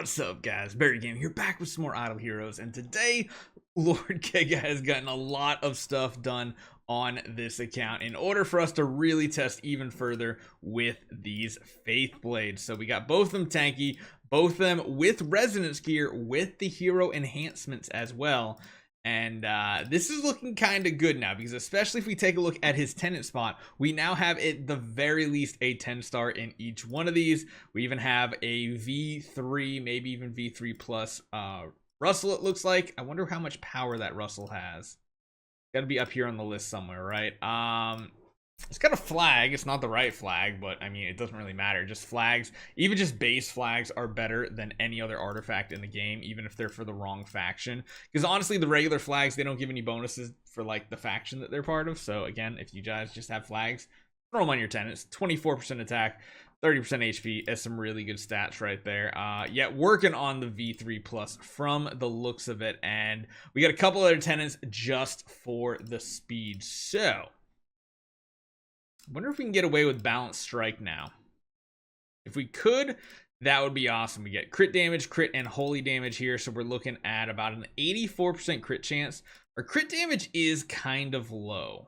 What's up, guys? Barry Game here, back with some more Idle Heroes, and today Lord Giga has gotten a lot of stuff done on this account in order for us to really test even further with these Faith Blades. So we got both of them tanky, both of them with resonance gear, with the hero enhancements as well. And this is looking kind of good now, because especially if we take a look at his tenant spot, we now have at the very least a 10-star in each one of these. We even have a V3, maybe even V3 plus Russell, it looks like. I wonder how much power that Russell has. Got to be up here on the list somewhere, right? It's got a flag. It's not the right flag, but I mean, it doesn't really matter. Just flags, even just base flags, are better than any other artifact in the game, even if they're for the wrong faction. Because honestly, the regular flags, they don't give any bonuses for like the faction that they're part of. So again, if you guys just have flags, throw them on your tenants. 24% attack, 30% HP. That's some really good stats right there. Yet working on the V3 plus from the looks of it, and we got a couple other tenants just for the speed. So I wonder if we can get away with balanced strike now. If we could, that would be awesome. We get crit damage, crit, and holy damage here. So we're looking at about an 84% crit chance. Our crit damage is kind of low.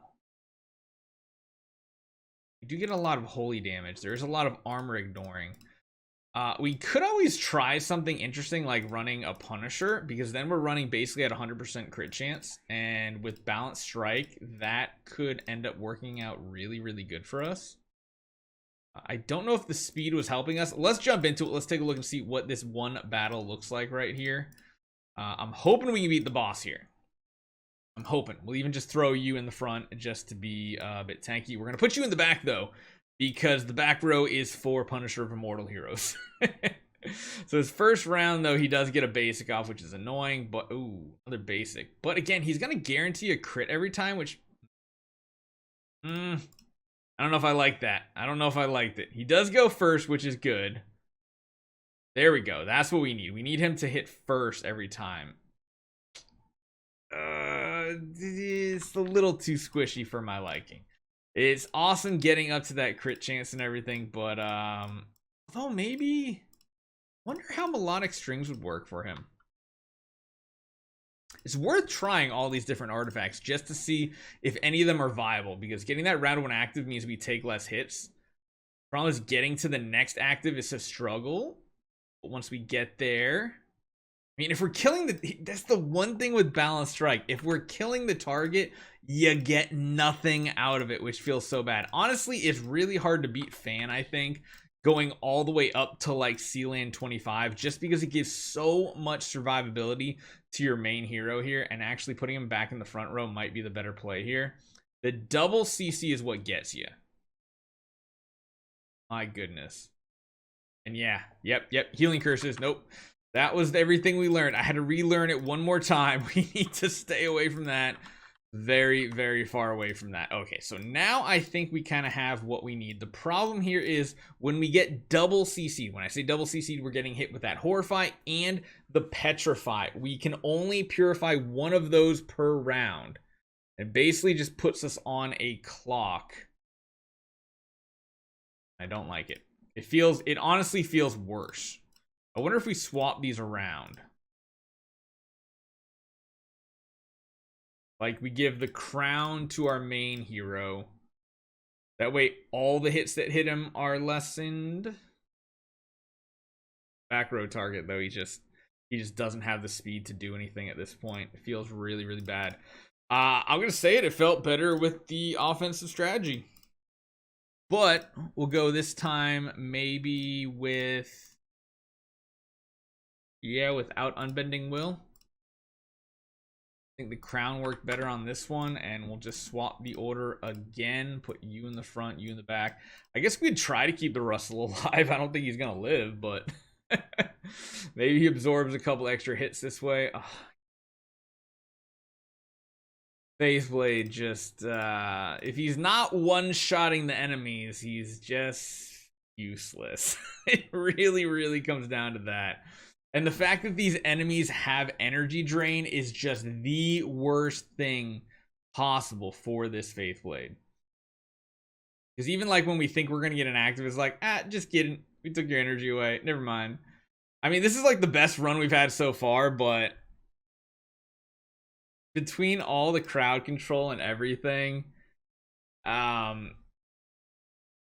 We do get a lot of holy damage. There's a lot of armor ignoring. We could always try something interesting like running a Punisher, because then we're running basically at 100% crit chance, and with balanced strike that could end up working out really, really good for us. I don't know if the speed was helping us. Let's jump into it. Let's take a look and see what this one battle looks like right here. I'm hoping we can beat the boss here. I'm hoping. We'll even just throw you in the front just to be a bit tanky. We're going to put you in the back though, because the back row is for Punisher of Immortal Heroes. So his first round, though, he does get a basic off, which is annoying. But, ooh, another basic. But again, he's going to guarantee a crit every time, which I don't know if I like that. I don't know if I liked it. He does go first, which is good. There we go. That's what we need. We need him to hit first every time. It's a little too squishy for my liking. It's awesome getting up to that crit chance and everything, but although maybe, wonder how melodic strings would work for him. It's worth trying all these different artifacts just to see if any of them are viable, because getting that round one active means we take less hits. Problem is, getting to the next active is a struggle. But once we get there, I mean, if we're killing that's the one thing with balanced strike. If we're killing the target, you get nothing out of it, which feels so bad. Honestly, it's really hard to beat Fan, I think, going all the way up to like Sealand 25, just because it gives so much survivability to your main hero here, and actually putting him back in the front row might be the better play here. The double CC is what gets you. My goodness. And yeah, yep, healing curses, nope. That was everything we learned. I had to relearn it one more time. We need to stay away from that. Very, very far away from that. Okay, so now I think we kind of have what we need. The problem here is when we get double CC. When I say double CC, we're getting hit with that Horrify and the Petrify. We can only purify one of those per round. It basically just puts us on a clock. I don't like it. It honestly feels worse. I wonder if we swap these around. Like, we give the crown to our main hero. That way, all the hits that hit him are lessened. Back row target, though, he just doesn't have the speed to do anything at this point. It feels really, really bad. I'm going to say it felt better with the offensive strategy. But we'll go this time maybe with... yeah, without Unbending Will. I think the crown worked better on this one, and we'll just swap the order again. Put you in the front, you in the back. I guess we'd try to keep the Russell alive. I don't think he's going to live, but maybe he absorbs a couple extra hits this way. Oh. Faceblade just, if he's not one-shotting the enemies, he's just useless. It really, really comes down to that. And the fact that these enemies have energy drain is just the worst thing possible for this Faith Blade. Because even like when we think we're going to get an active, it's like, just kidding. We took your energy away. Never mind. I mean, this is like the best run we've had so far, but between all the crowd control and everything, I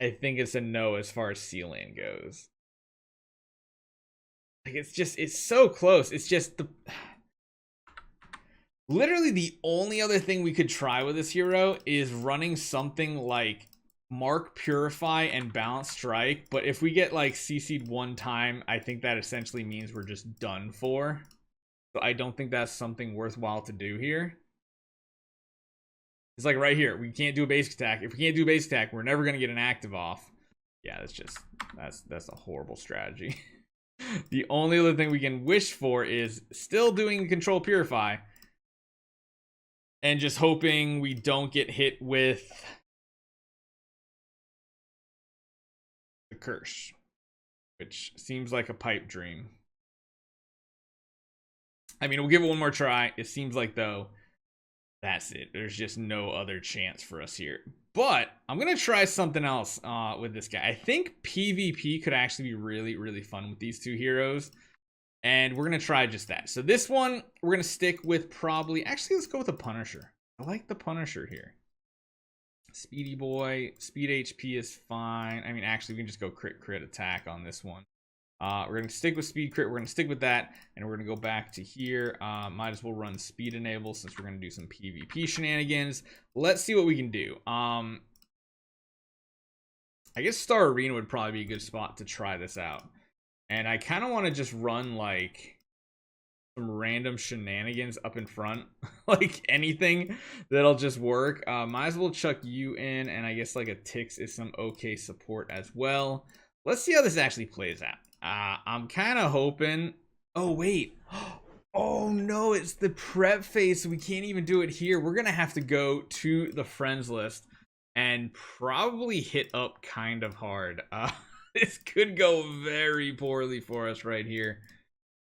think it's a no as far as Sealand goes. Like, it's so close. It's just literally the only other thing we could try with this hero is running something like Mark Purify and Balance Strike. But if we get like CC'd one time, I think that essentially means we're just done for. So I don't think that's something worthwhile to do here. It's like right here, we can't do a basic attack. If we can't do a basic attack, we're never gonna get an active off. Yeah, that's a horrible strategy. The only other thing we can wish for is still doing Control Purify and just hoping we don't get hit with the Curse, which seems like a pipe dream. I mean, we'll give it one more try. It seems like, though, that's it. There's just no other chance for us here. But I'm going to try something else with this guy. I think PvP could actually be really, really fun with these two heroes. And we're going to try just that. So this one, we're going to stick with probably... Actually, let's go with the Punisher. I like the Punisher here. Speedy boy. Speed HP is fine. I mean, actually, we can just go crit attack on this one. We're going to stick with speed crit. We're going to stick with that. And we're going to go back to here. Might as well run speed enable since we're going to do some PvP shenanigans. Let's see what we can do. I guess Star Arena would probably be a good spot to try this out. And I kind of want to just run like some random shenanigans up in front. Like anything that'll just work. Might as well chuck you in. And I guess like a Tix is some okay support as well. Let's see how this actually plays out. I'm kind of hoping... Oh, wait. Oh, no, it's the prep phase, so we can't even do it here. We're going to have to go to the friends list and probably hit up kind of hard. This could go very poorly for us right here,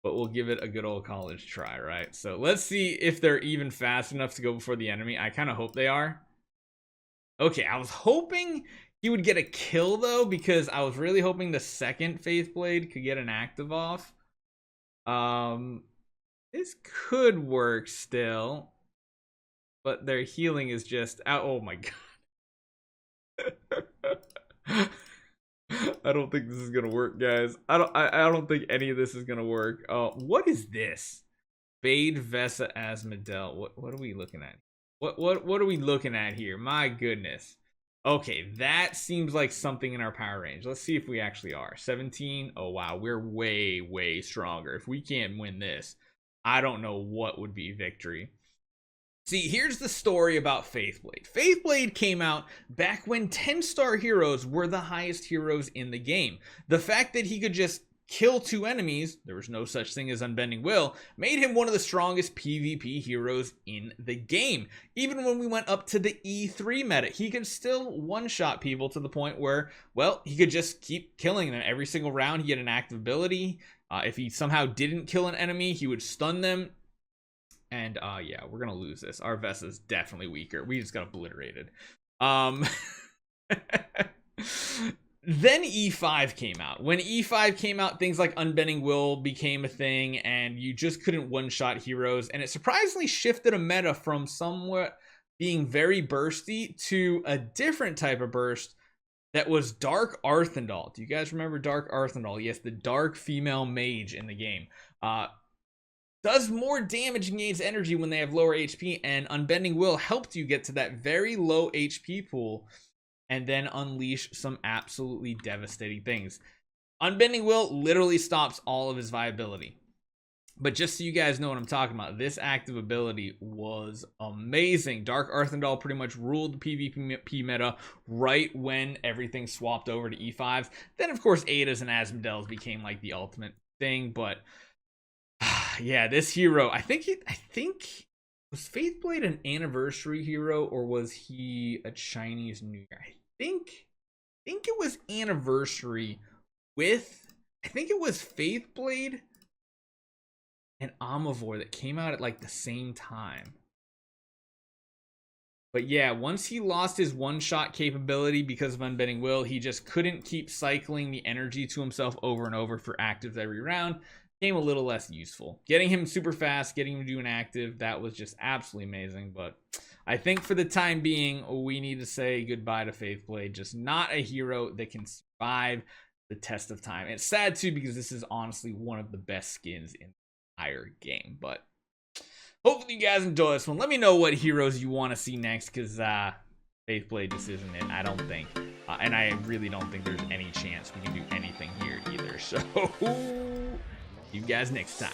but we'll give it a good old college try, right? So let's see if they're even fast enough to go before the enemy. I kind of hope they are. Okay, I was hoping... He would get a kill, though, because I was really hoping the second Faith Blade could get an active off. This could work still. But their healing is just... Oh, my God. I don't think this is going to work, guys. I don't think any of this is going to work. What is this? Fade Vesa Asmodel. What are we looking at? What are we looking at here? My goodness. Okay, that seems like something in our power range. Let's see if we actually are. 17. Oh, wow. We're way, way stronger. If we can't win this, I don't know what would be victory. See, here's the story about Faithblade. Faithblade came out back when 10-star heroes were the highest heroes in the game. The fact that he could just kill two enemies, there was no such thing as Unbending Will, made him one of the strongest PvP heroes in the game. Even when we went up to the E3 meta, he could still one-shot people to the point where, well, he could just keep killing them. Every single round, he had an active ability. If he somehow didn't kill an enemy, he would stun them. And, yeah, we're gonna lose this. Our Vesa's definitely weaker. We just got obliterated. Then E5 came out. When E5 came out, things like Unbending Will became a thing, and you just couldn't one-shot heroes, and it surprisingly shifted a meta from somewhat being very bursty to a different type of burst that was Dark Arthendal. Do you guys remember Dark Arthendal? Yes, the dark female mage in the game. Does more damage and gains energy when they have lower HP, and Unbending Will helped you get to that very low HP pool and then unleash some absolutely devastating things. Unbending Will literally stops all of his viability. But just so you guys know what I'm talking about, this active ability was amazing. Dark Arthendal pretty much ruled the PvP meta right when everything swapped over to E5s. Then, of course, Ada's and Asmodels became like the ultimate thing. But yeah, this hero, I think was Faithblade an anniversary hero, or was he a Chinese New Year? I think it was anniversary with, I think it was Faithblade and Omnivore that came out at like the same time. But yeah, once he lost his one-shot capability because of Unbending Will, he just couldn't keep cycling the energy to himself over and over for actives every round. Became a little less useful. Getting him super fast, getting him to do an active, that was just absolutely amazing. But I think for the time being, we need to say goodbye to Faithblade. Just not a hero that can survive the test of time. It's sad too because this is honestly one of the best skins in the entire game. But hopefully you guys enjoy this one. Let me know what heroes you want to see next, because Faithblade just isn't it, I don't think. And I really don't think there's any chance we can do anything here either. So, see you guys next time.